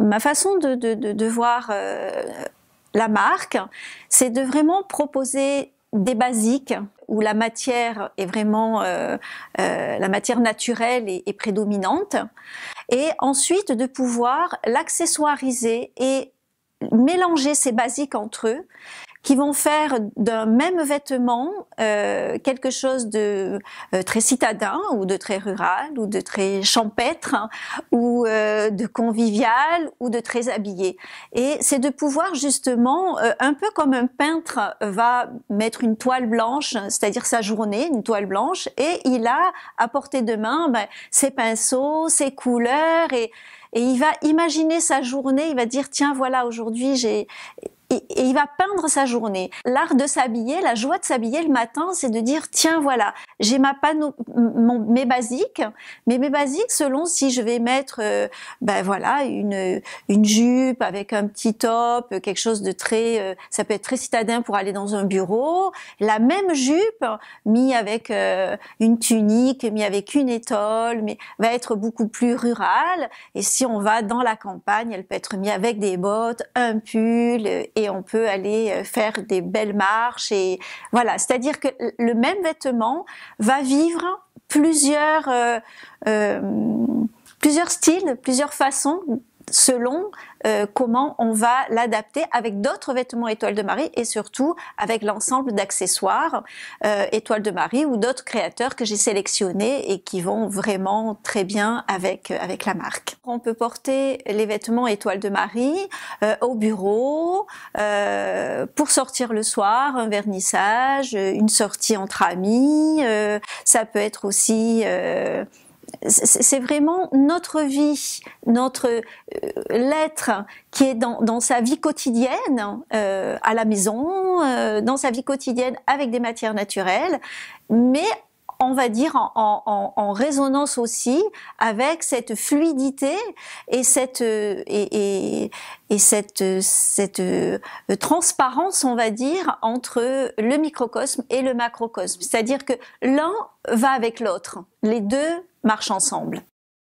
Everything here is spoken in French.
Ma façon de voir la marque, c'est de vraiment proposer des basiques où la matière est vraiment la matière naturelle est prédominante, et ensuite de pouvoir l'accessoiriser et mélanger ces basiques entre eux, qui vont faire d'un même vêtement quelque chose de très citadin ou de très rural ou de très champêtre, hein, ou de convivial ou de très habillé. Et c'est de pouvoir justement, un peu comme un peintre va mettre une toile blanche, c'est-à-dire sa journée, une toile blanche, et il a à portée de main ses pinceaux, ses couleurs, et il va imaginer sa journée, il va dire tiens voilà aujourd'hui et il va peindre sa journée. L'art de s'habiller, la joie de s'habiller le matin, c'est de dire tiens voilà, j'ai mes basiques, mais mes basiques selon si je vais mettre voilà une jupe avec un petit top, quelque chose de très ça peut être très citadin pour aller dans un bureau, la même jupe mis avec une tunique, mis avec une étole, mais va être beaucoup plus rurale. Et si on va dans la campagne, elle peut être mise avec des bottes, un pull, et on peut aller faire des belles marches. Et voilà, c'est-à-dire que le même vêtement va vivre plusieurs styles, plusieurs façons, selon comment on va l'adapter avec d'autres vêtements Étoile de Marie, et surtout avec l'ensemble d'accessoires Étoile de Marie ou d'autres créateurs que j'ai sélectionnés et qui vont vraiment très bien avec la marque. On peut porter les vêtements Étoile de Marie au bureau, pour sortir le soir, un vernissage, une sortie entre amis, ça peut être aussi c'est vraiment notre vie, notre l'être qui est dans sa vie quotidienne, à la maison, dans sa vie quotidienne avec des matières naturelles, mais on va dire en résonance aussi avec cette fluidité et cette transparence, on va dire, entre le microcosme et le macrocosme. C'est-à-dire que l'un va avec l'autre. Les deux marchent ensemble.